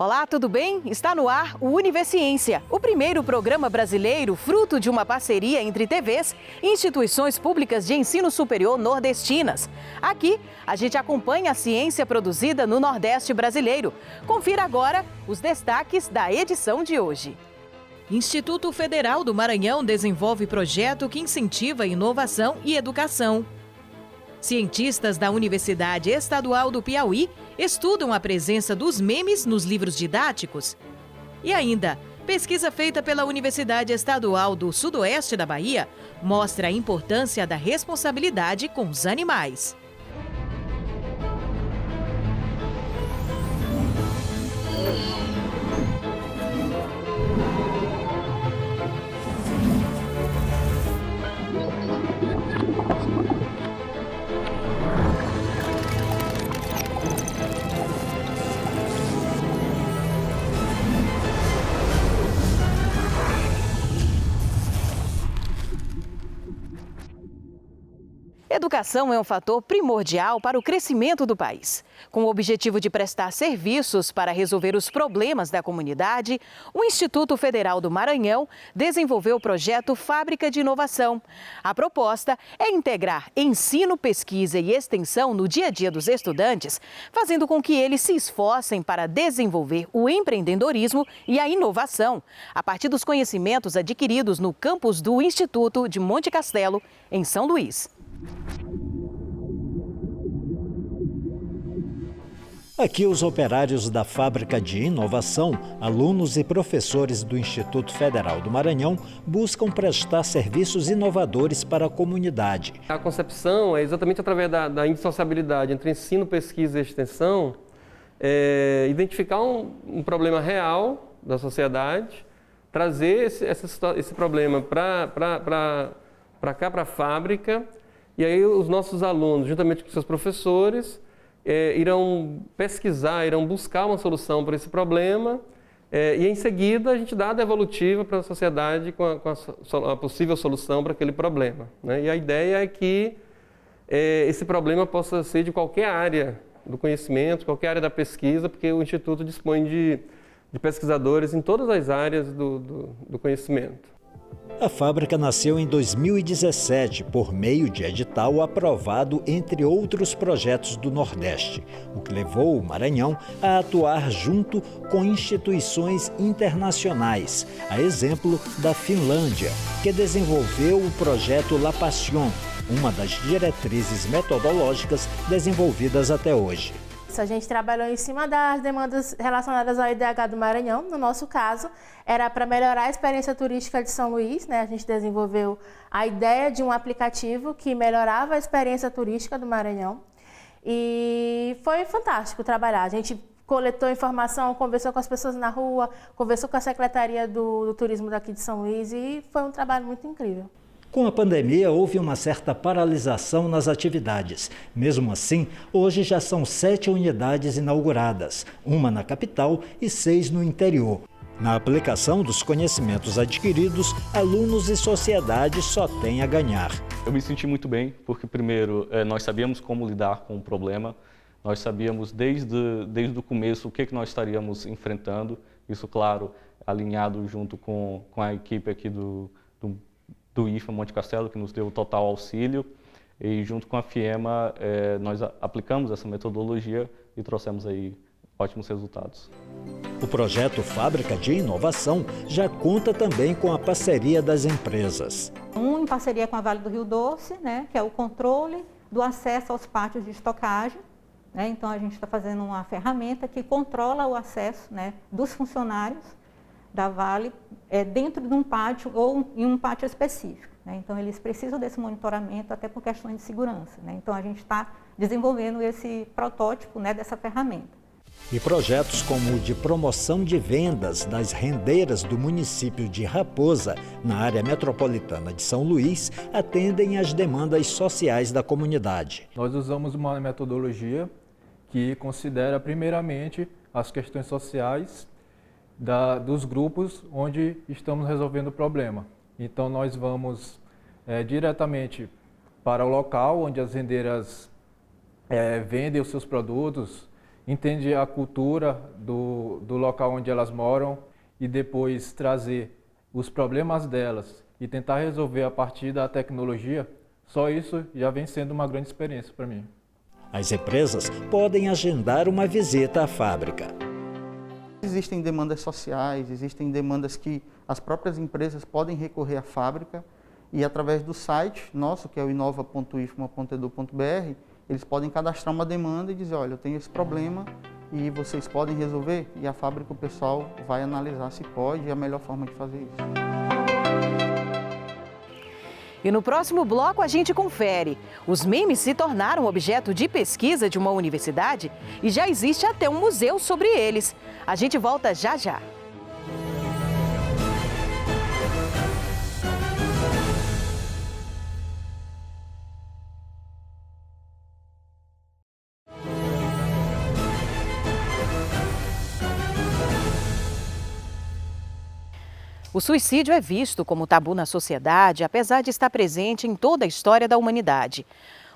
Olá, tudo bem? Está no ar o Univerciência, o primeiro programa brasileiro fruto de uma parceria entre TVs e instituições públicas de ensino superior nordestinas. Aqui, a gente acompanha a ciência produzida no Nordeste brasileiro. Confira agora os destaques da edição de hoje. Instituto Federal do Maranhão desenvolve projeto que incentiva inovação e educação. Cientistas da Universidade Estadual do Piauí estudam a presença dos memes nos livros didáticos. E ainda, pesquisa feita pela Universidade Estadual do Sudoeste da Bahia mostra a importância da responsabilidade com os animais. Educação é um fator primordial para o crescimento do país. Com o objetivo de prestar serviços para resolver os problemas da comunidade, o Instituto Federal do Maranhão desenvolveu o projeto Fábrica de Inovação. A proposta é integrar ensino, pesquisa e extensão no dia a dia dos estudantes, fazendo com que eles se esforcem para desenvolver o empreendedorismo e a inovação, a partir dos conhecimentos adquiridos no campus do Instituto de Monte Castelo, em São Luís. Aqui, os operários da Fábrica de Inovação, alunos e professores do Instituto Federal do Maranhão, buscam prestar serviços inovadores para a comunidade. A concepção é exatamente através da indissociabilidade entre ensino, pesquisa e extensão, identificar um problema real da sociedade, trazer esse problema para cá, para a fábrica, e aí os nossos alunos, juntamente com seus professores, irão pesquisar, irão buscar uma solução para esse problema e em seguida a gente dá a devolutiva para a sociedade com a possível solução para aquele problema, né? E a ideia é que esse problema possa ser de qualquer área do conhecimento, qualquer área da pesquisa, porque o Instituto dispõe de pesquisadores em todas as áreas do conhecimento. A fábrica nasceu em 2017 por meio de edital aprovado entre outros projetos do Nordeste, o que levou o Maranhão a atuar junto com instituições internacionais, a exemplo da Finlândia, que desenvolveu o projeto La Passion, uma das diretrizes metodológicas desenvolvidas até hoje. A gente trabalhou em cima das demandas relacionadas ao IDH do Maranhão. No nosso caso, era para melhorar a experiência turística de São Luís, né? A gente desenvolveu a ideia de um aplicativo que melhorava a experiência turística do Maranhão. E foi fantástico trabalhar. A gente coletou informação, conversou com as pessoas na rua, conversou com a Secretaria do Turismo daqui de São Luís e foi um trabalho muito incrível. Com a pandemia, houve uma certa paralisação nas atividades. Mesmo assim, hoje já são 7 unidades inauguradas, uma na capital e 6 no interior. Na aplicação dos conhecimentos adquiridos, alunos e sociedade só têm a ganhar. Eu me senti muito bem, porque primeiro, nós sabíamos como lidar com o problema, nós sabíamos desde o começo o que nós estaríamos enfrentando, isso, claro, alinhado junto com a equipe aqui do IFA Monte Castelo, que nos deu total auxílio, e junto com a FIEMA nós aplicamos essa metodologia e trouxemos aí ótimos resultados. O projeto Fábrica de Inovação já conta também com a parceria das empresas. Em parceria com a Vale do Rio Doce, né, que é o controle do acesso aos pátios de estocagem, né? Então a gente está fazendo uma ferramenta que controla o acesso, né, dos funcionários da Vale dentro de um pátio ou em um pátio específico, né? Então eles precisam desse monitoramento até por questões de segurança, né? Então a gente está desenvolvendo esse protótipo, né, dessa ferramenta. E projetos como o de promoção de vendas das rendeiras do município de Raposa, na área metropolitana de São Luís, atendem às demandas sociais da comunidade. Nós usamos uma metodologia que considera primeiramente as questões sociais dos grupos onde estamos resolvendo o problema. Então nós vamos diretamente para o local onde as rendeiras vendem os seus produtos entender a cultura do local onde elas moram e depois trazer os problemas delas e tentar resolver a partir da tecnologia, só isso já vem sendo uma grande experiência para mim. As empresas podem agendar uma visita à fábrica. Existem demandas sociais, existem demandas que as próprias empresas podem recorrer à fábrica e através do site nosso, que é o inova.ifma.edu.br, eles podem cadastrar uma demanda e dizer, olha, eu tenho esse problema e vocês podem resolver? E a fábrica, o pessoal vai analisar se pode e a melhor forma de fazer isso. E no próximo bloco a gente confere. Os memes se tornaram objeto de pesquisa de uma universidade e já existe até um museu sobre eles. A gente volta já já. O suicídio é visto como tabu na sociedade, apesar de estar presente em toda a história da humanidade.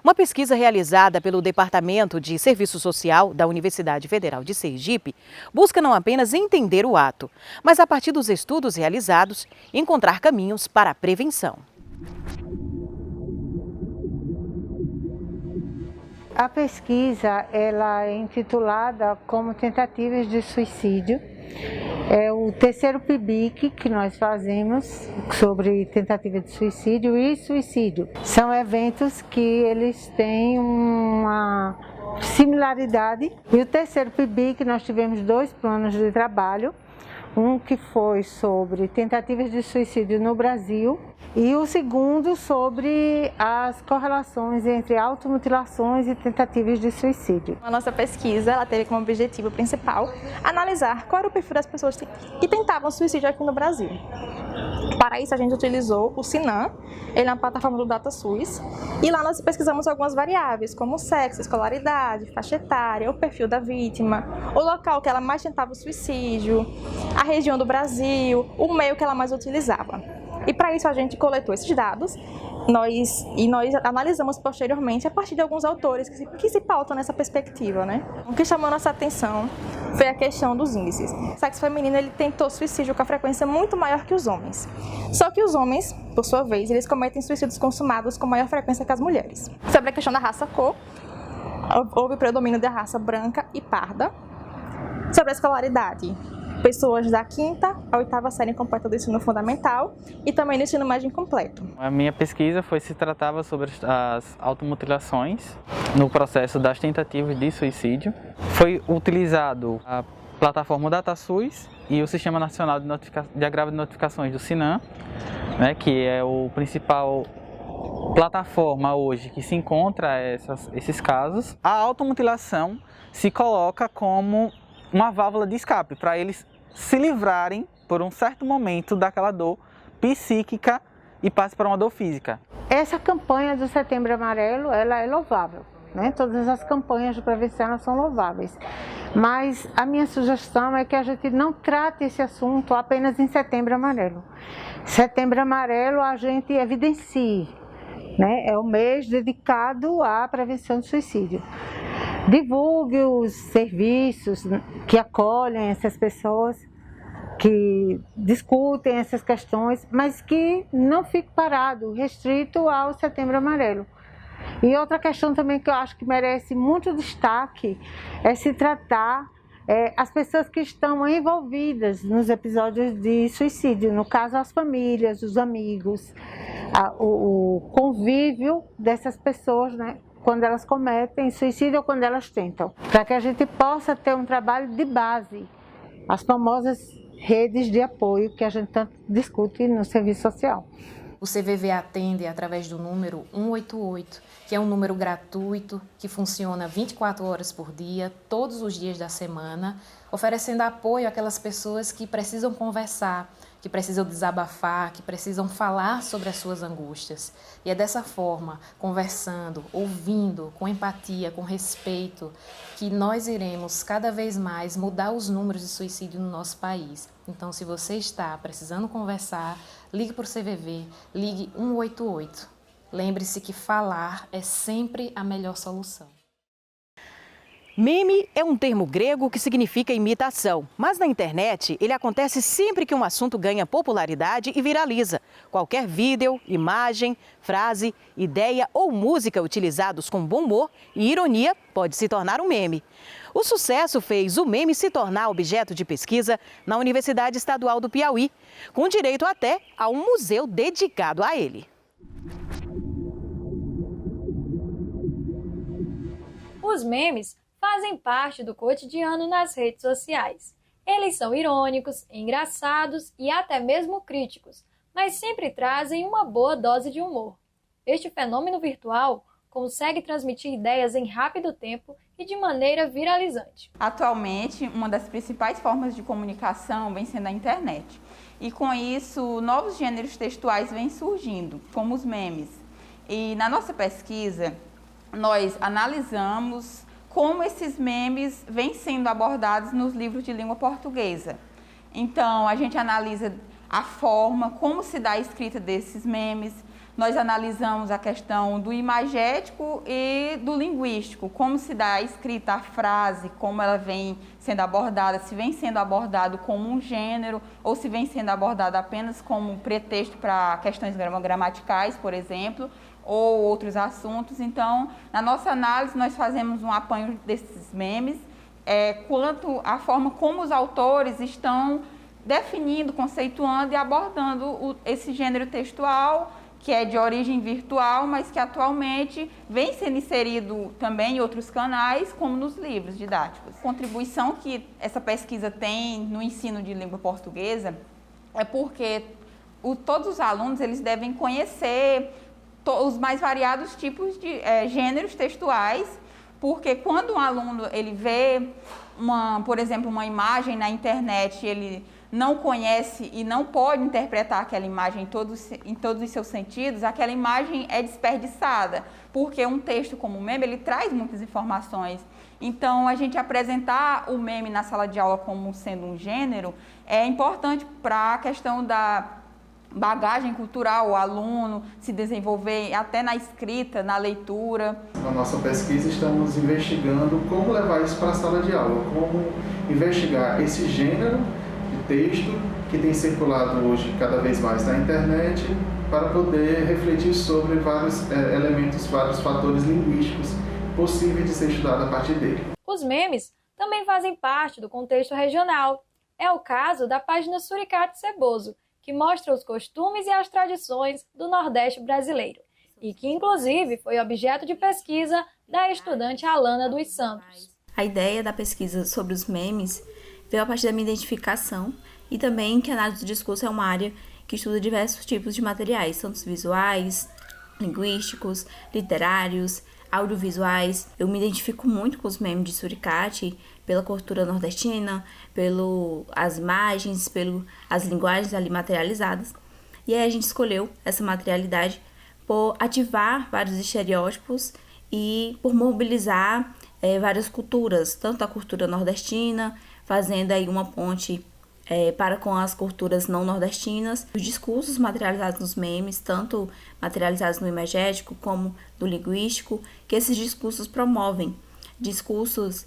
Uma pesquisa realizada pelo Departamento de Serviço Social da Universidade Federal de Sergipe busca não apenas entender o ato, mas a partir dos estudos realizados, encontrar caminhos para a prevenção. A pesquisa ela é intitulada como Tentativas de Suicídio. É o terceiro PIBIC que nós fazemos sobre tentativa de suicídio e suicídio. São eventos que eles têm uma similaridade. E o terceiro PIBIC nós tivemos 2 planos de trabalho. Um que foi sobre tentativas de suicídio no Brasil e o segundo sobre as correlações entre automutilações e tentativas de suicídio. A nossa pesquisa ela teve como objetivo principal analisar qual era o perfil das pessoas que tentavam suicídio aqui no Brasil. Para isso a gente utilizou o Sinan, ele é uma plataforma do DataSUS, e lá nós pesquisamos algumas variáveis, como sexo, escolaridade, faixa etária, o perfil da vítima, o local que ela mais tentava o suicídio, a região do Brasil, o meio que ela mais utilizava. E para isso a gente coletou esses dados nós analisamos posteriormente a partir de alguns autores que se pautam nessa perspectiva, né? O que chamou nossa atenção foi a questão dos índices. O sexo feminino ele tentou suicídio com a frequência muito maior que os homens. Só que os homens, por sua vez, eles cometem suicídios consumados com maior frequência que as mulheres. Sobre a questão da raça-cor, houve predomínio da raça branca e parda. Sobre a escolaridade, pessoas da 5ª à 8ª série completa do ensino fundamental e também do ensino médio incompleto. A minha pesquisa se tratava sobre as automutilações no processo das tentativas de suicídio. Foi utilizado a plataforma DataSUS e o Sistema Nacional de Agravo de Notificações do Sinan, né, que é o principal plataforma hoje que se encontra esses casos. A automutilação se coloca como uma válvula de escape para eles se livrarem por um certo momento daquela dor psíquica e passe para uma dor física. Essa campanha do Setembro Amarelo, ela é louvável, né? Todas as campanhas de prevenção são louváveis, mas a minha sugestão é que a gente não trate esse assunto apenas em Setembro Amarelo. Setembro Amarelo a gente evidencie, né? É o mês dedicado à prevenção do suicídio. Divulgue os serviços que acolhem essas pessoas, que discutem essas questões, mas que não fique parado, restrito ao Setembro Amarelo. E outra questão também que eu acho que merece muito destaque é se tratar as pessoas que estão envolvidas nos episódios de suicídio, no caso as famílias, os amigos, o convívio dessas pessoas, né? Quando elas cometem suicídio ou quando elas tentam, para que a gente possa ter um trabalho de base, as famosas redes de apoio que a gente tanto discute no serviço social. O CVV atende através do número 188, que é um número gratuito, que funciona 24 horas por dia, todos os dias da semana, oferecendo apoio àquelas pessoas que precisam conversar, que precisam desabafar, que precisam falar sobre as suas angústias. E é dessa forma, conversando, ouvindo, com empatia, com respeito, que nós iremos cada vez mais mudar os números de suicídio no nosso país. Então, se você está precisando conversar, ligue para o CVV, ligue 188. Lembre-se que falar é sempre a melhor solução. Meme é um termo grego que significa imitação, mas na internet ele acontece sempre que um assunto ganha popularidade e viraliza. Qualquer vídeo, imagem, frase, ideia ou música utilizados com bom humor e ironia pode se tornar um meme. O sucesso fez o meme se tornar objeto de pesquisa na Universidade Estadual do Piauí, com direito até a um museu dedicado a ele. Os memes fazem parte do cotidiano nas redes sociais. Eles são irônicos, engraçados e até mesmo críticos, mas sempre trazem uma boa dose de humor. Este fenômeno virtual consegue transmitir ideias em rápido tempo e de maneira viralizante. Atualmente, uma das principais formas de comunicação vem sendo a internet. E com isso, novos gêneros textuais vêm surgindo, como os memes. E na nossa pesquisa, nós analisamos como esses memes vêm sendo abordados nos livros de língua portuguesa. Então, a gente analisa a forma, como se dá a escrita desses memes. Nós analisamos a questão do imagético e do linguístico, como se dá a escrita, a frase, como ela vem sendo abordada, se vem sendo abordado como um gênero ou se vem sendo abordado apenas como pretexto para questões gramaticais, por exemplo, ou outros assuntos. Então, na nossa análise, nós fazemos um apanho desses memes, quanto à forma como os autores estão definindo, conceituando e abordando esse gênero textual, que é de origem virtual, mas que atualmente vem sendo inserido também em outros canais, como nos livros didáticos. A contribuição que essa pesquisa tem no ensino de língua portuguesa é porque todos os alunos eles devem conhecer os mais variados tipos de gêneros textuais, porque quando um aluno ele vê, por exemplo, uma imagem na internet, ele não conhece e não pode interpretar aquela imagem em todos os seus sentidos, aquela imagem é desperdiçada, porque um texto como o meme, ele traz muitas informações. Então, a gente apresentar o meme na sala de aula como sendo um gênero é importante para a questão da bagagem cultural, o aluno se desenvolver até na escrita, na leitura. Na nossa pesquisa estamos investigando como levar isso para a sala de aula, como investigar esse gênero de texto que tem circulado hoje cada vez mais na internet para poder refletir sobre vários elementos, vários fatores linguísticos possíveis de ser estudado a partir dele. Os memes também fazem parte do contexto regional. É o caso da página Suricate Ceboso, que mostra os costumes e as tradições do Nordeste brasileiro, e que, inclusive, foi objeto de pesquisa da estudante Alana dos Santos. A ideia da pesquisa sobre os memes veio a partir da minha identificação e também que a análise do discurso é uma área que estuda diversos tipos de materiais, tanto visuais, linguísticos, literários, audiovisuais. Eu me identifico muito com os memes de Suricate, pela cultura nordestina, pelas imagens, pelas linguagens ali materializadas. E aí a gente escolheu essa materialidade por ativar vários estereótipos e por mobilizar várias culturas, tanto a cultura nordestina, fazendo aí uma ponte para com as culturas não nordestinas. Os discursos materializados nos memes, tanto materializados no imagético como no linguístico, que esses discursos promovem. Discursos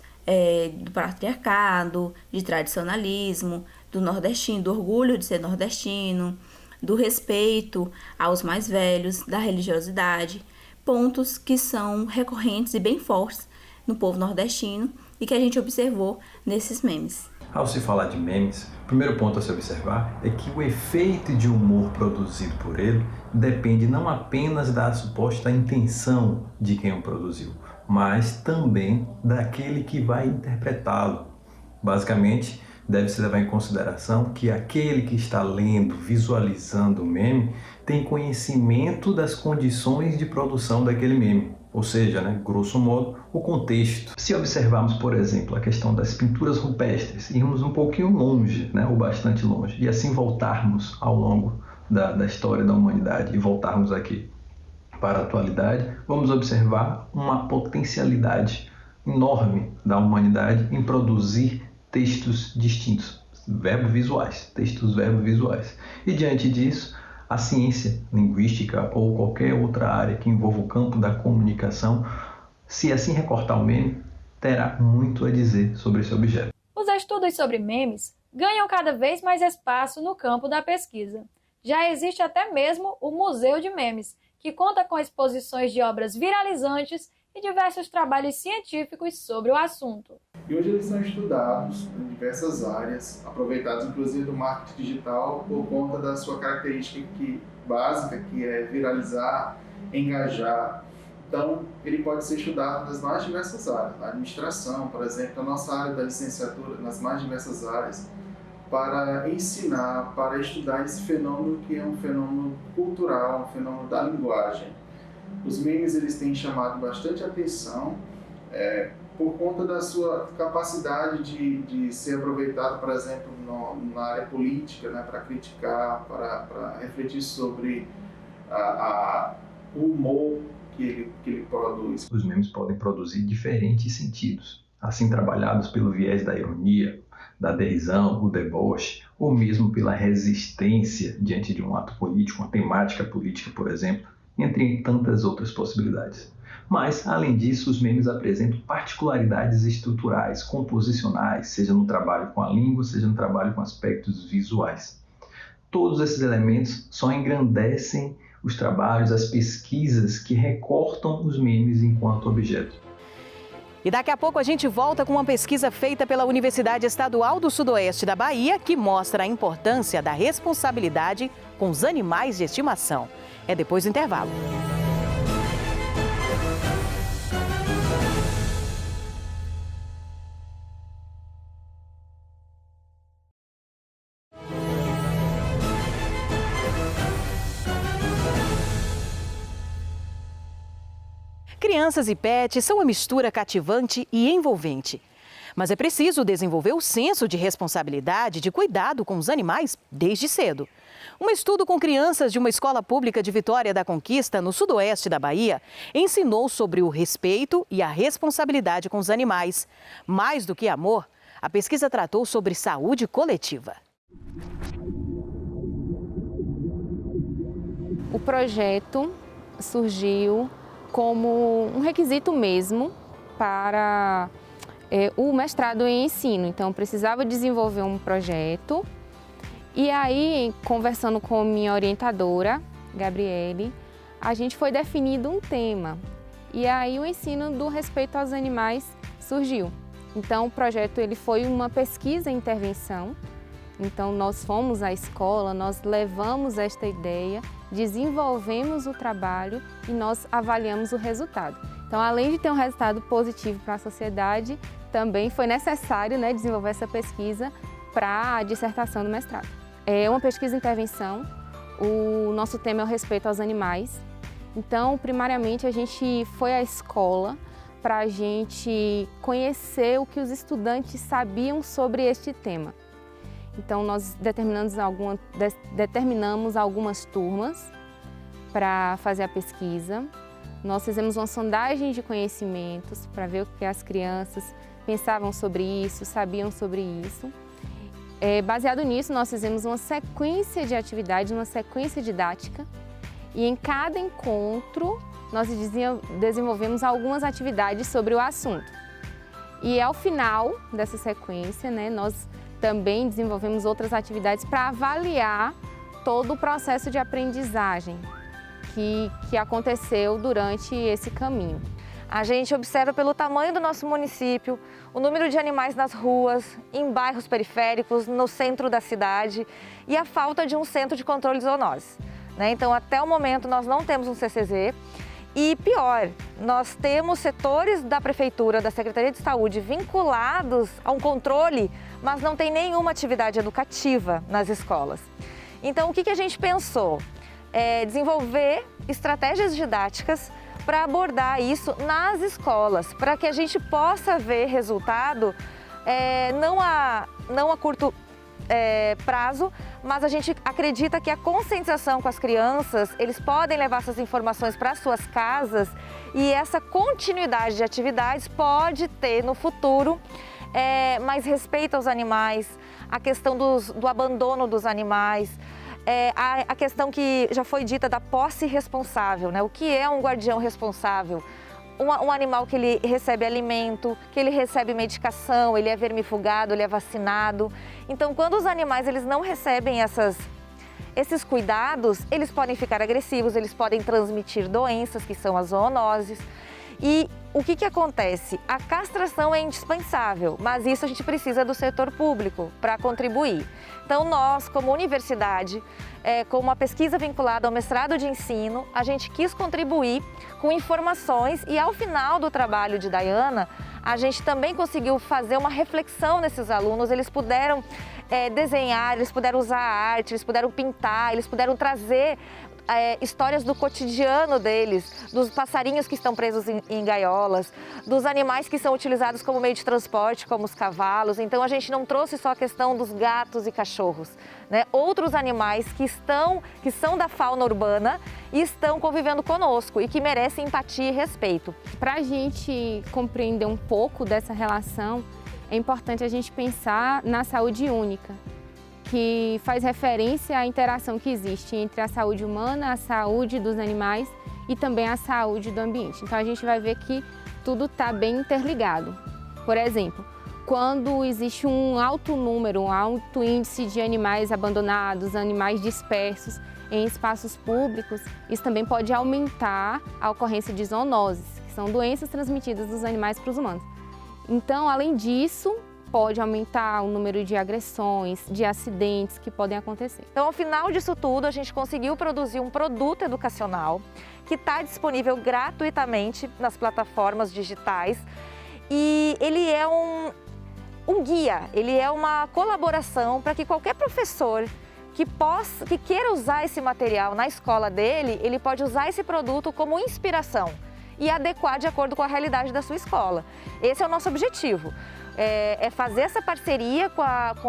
do patriarcado, de tradicionalismo, do nordestino, do orgulho de ser nordestino, do respeito aos mais velhos, da religiosidade, pontos que são recorrentes e bem fortes no povo nordestino e que a gente observou nesses memes. Ao se falar de memes, o primeiro ponto a se observar é que o efeito de humor produzido por ele depende não apenas da suposta intenção de quem o produziu, mas também daquele que vai interpretá-lo. Basicamente, deve-se levar em consideração que aquele que está lendo, visualizando o meme, tem conhecimento das condições de produção daquele meme, ou seja, grosso modo, o contexto. Se observarmos, por exemplo, a questão das pinturas rupestres, irmos um pouquinho longe, ou bastante longe, e assim voltarmos ao longo da história da humanidade e voltarmos aqui para a atualidade, vamos observar uma potencialidade enorme da humanidade em produzir textos distintos, textos verbo-visuais. E diante disso, a ciência linguística ou qualquer outra área que envolva o campo da comunicação, se assim recortar o meme, terá muito a dizer sobre esse objeto. Os estudos sobre memes ganham cada vez mais espaço no campo da pesquisa. Já existe até mesmo o Museu de Memes, que conta com exposições de obras viralizantes e diversos trabalhos científicos sobre o assunto. E hoje eles são estudados em diversas áreas, aproveitados inclusive do marketing digital por conta da sua característica básica, que é viralizar, engajar. Então, ele pode ser estudado nas mais diversas áreas, na administração, por exemplo, na nossa área da licenciatura, nas mais diversas áreas, para ensinar, para estudar esse fenômeno que é um fenômeno cultural, um fenômeno da linguagem. Os memes eles têm chamado bastante atenção por conta da sua capacidade de ser aproveitado, por exemplo, na área política, né, para criticar, para refletir sobre o humor que ele produz. Os memes podem produzir diferentes sentidos, assim trabalhados pelo viés da ironia, da derisão, o deboche, ou mesmo pela resistência diante de um ato político, uma temática política, por exemplo, entre tantas outras possibilidades. Mas, além disso, os memes apresentam particularidades estruturais, composicionais, seja no trabalho com a língua, seja no trabalho com aspectos visuais. Todos esses elementos só engrandecem os trabalhos, as pesquisas que recortam os memes enquanto objeto. E daqui a pouco a gente volta com uma pesquisa feita pela Universidade Estadual do Sudoeste da Bahia, que mostra a importância da responsabilidade com os animais de estimação. É depois do intervalo. Crianças e pets são uma mistura cativante e envolvente. Mas é preciso desenvolver o senso de responsabilidade e de cuidado com os animais desde cedo. Um estudo com crianças de uma escola pública de Vitória da Conquista, no sudoeste da Bahia, ensinou sobre o respeito e a responsabilidade com os animais. Mais do que amor, a pesquisa tratou sobre saúde coletiva. O projeto surgiu como um requisito mesmo para o mestrado em ensino. Então, precisava desenvolver um projeto. E aí, conversando com minha orientadora, Gabriele, a gente foi definindo um tema. E aí, o ensino do respeito aos animais surgiu. Então, o projeto ele foi uma pesquisa e intervenção. Então, nós fomos à escola, nós levamos esta ideia, desenvolvemos o trabalho e nós avaliamos o resultado. Então, além de ter um resultado positivo para a sociedade, também foi necessário, desenvolver essa pesquisa para a dissertação do mestrado. É uma pesquisa e intervenção, o nosso tema é o respeito aos animais. Então, primariamente, a gente foi à escola para a gente conhecer o que os estudantes sabiam sobre este tema. Então, nós determinamos algumas turmas para fazer a pesquisa. Nós fizemos uma sondagem de conhecimentos para ver o que as crianças pensavam sobre isso, sabiam sobre isso. Baseado nisso, nós fizemos uma sequência de atividades, uma sequência didática. E em cada encontro, nós desenvolvemos algumas atividades sobre o assunto. E ao final dessa sequência, nós também desenvolvemos outras atividades para avaliar todo o processo de aprendizagem que aconteceu durante esse caminho. A gente observa pelo tamanho do nosso município, o número de animais nas ruas, em bairros periféricos, no centro da cidade e a falta de um centro de controle de zoonoses. Então, até o momento, nós não temos um CCZ. E pior, nós temos setores da Prefeitura, da Secretaria de Saúde vinculados a um controle, mas não tem nenhuma atividade educativa nas escolas. Então, o que a gente pensou? Desenvolver estratégias didáticas para abordar isso nas escolas, para que a gente possa ver resultado não a curto prazo, mas a gente acredita que a conscientização com as crianças, eles podem levar essas informações para suas casas e essa continuidade de atividades pode ter no futuro mais respeito aos animais, a questão do abandono dos animais, a questão que já foi dita da posse responsável, o que é um guardião responsável? um animal que ele recebe alimento, que ele recebe medicação, ele é vermifugado, ele é vacinado. Então, quando os animais eles não recebem esses cuidados, eles podem ficar agressivos, eles podem transmitir doenças, que são as zoonoses. E o que acontece? A castração é indispensável, mas isso a gente precisa do setor público para contribuir. Então nós, como universidade, com uma pesquisa vinculada ao mestrado de ensino, a gente quis contribuir com informações e ao final do trabalho de Dayana, a gente também conseguiu fazer uma reflexão nesses alunos, eles puderam desenhar, eles puderam usar arte, eles puderam pintar, eles puderam trazer histórias do cotidiano deles, dos passarinhos que estão presos em gaiolas, dos animais que são utilizados como meio de transporte, como os cavalos. Então a gente não trouxe só a questão dos gatos e cachorros, né? Outros animais que são da fauna urbana e estão convivendo conosco e que merecem empatia e respeito. Para a gente compreender um pouco dessa relação, é importante a gente pensar na saúde única, que faz referência à interação que existe entre a saúde humana, a saúde dos animais e também a saúde do ambiente. Então a gente vai ver que tudo está bem interligado. Por exemplo, quando existe um alto número, um alto índice de animais abandonados, animais dispersos em espaços públicos, isso também pode aumentar a ocorrência de zoonoses, que são doenças transmitidas dos animais para os humanos. Então, além disso, pode aumentar o número de agressões, de acidentes que podem acontecer. Então, ao final disso tudo, a gente conseguiu produzir um produto educacional que está disponível gratuitamente nas plataformas digitais e ele é um guia, ele é uma colaboração para que qualquer professor que queira usar esse material na escola dele, ele pode usar esse produto como inspiração e adequar de acordo com a realidade da sua escola. Esse é o nosso objetivo. É fazer essa parceria com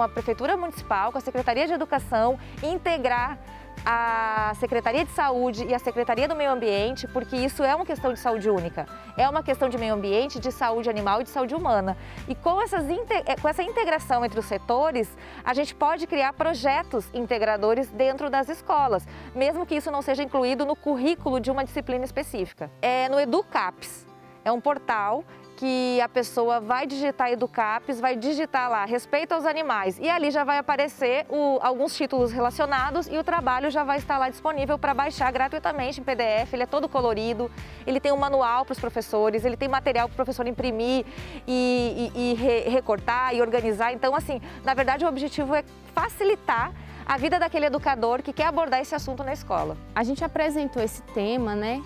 a Prefeitura Municipal, com a Secretaria de Educação, integrar a Secretaria de Saúde e a Secretaria do Meio Ambiente, porque isso é uma questão de saúde única. É uma questão de meio ambiente, de saúde animal e de saúde humana. E com essa integração entre os setores, a gente pode criar projetos integradores dentro das escolas, mesmo que isso não seja incluído no currículo de uma disciplina específica. No EduCaps, é um portal que a pessoa vai digitar EduCaps, vai digitar lá respeito aos animais e ali já vai aparecer alguns títulos relacionados e o trabalho já vai estar lá disponível para baixar gratuitamente em PDF. Ele é todo colorido, ele tem um manual para os professores, ele tem material para o professor imprimir e recortar e organizar. Então, assim, na verdade o objetivo é facilitar a vida daquele educador que quer abordar esse assunto na escola. A gente apresentou esse tema, né,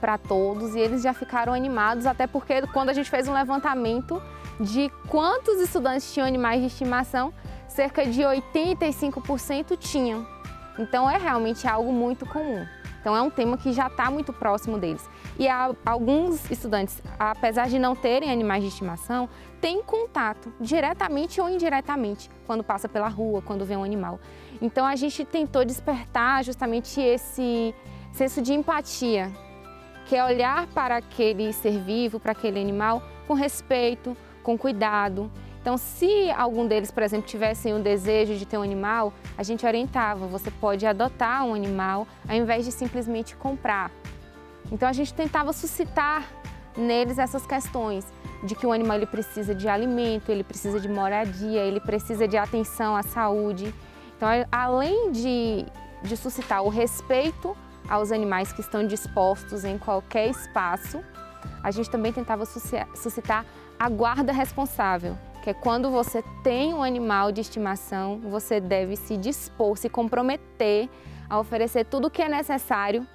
para todos e eles já ficaram animados, até porque quando a gente fez um levantamento de quantos estudantes tinham animais de estimação, cerca de 85% tinham. Então é realmente algo muito comum. Então é um tema que já está muito próximo deles. E alguns estudantes, apesar de não terem animais de estimação, têm contato, diretamente ou indiretamente, quando passa pela rua, quando vê um animal. Então a gente tentou despertar justamente esse senso de empatia, que é olhar para aquele ser vivo, para aquele animal, com respeito, com cuidado. Então, se algum deles, por exemplo, tivessem o desejo de ter um animal, a gente orientava, você pode adotar um animal ao invés de simplesmente comprar. Então, a gente tentava suscitar neles essas questões de que o animal ele precisa de alimento, ele precisa de moradia, ele precisa de atenção à saúde. Então, além de suscitar o respeito aos animais que estão dispostos em qualquer espaço, a gente também tentava suscitar a guarda responsável, que é quando você tem um animal de estimação, você deve se dispor, se comprometer a oferecer tudo o que é necessário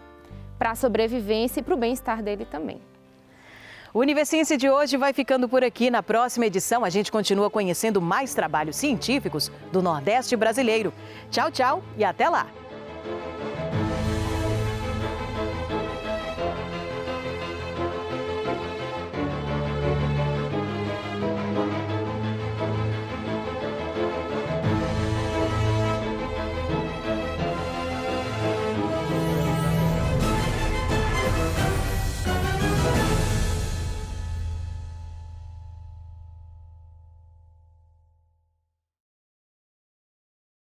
para a sobrevivência e para o bem-estar dele também. O Universiência de hoje vai ficando por aqui. Na próxima edição, a gente continua conhecendo mais trabalhos científicos do Nordeste brasileiro. Tchau, tchau e até lá!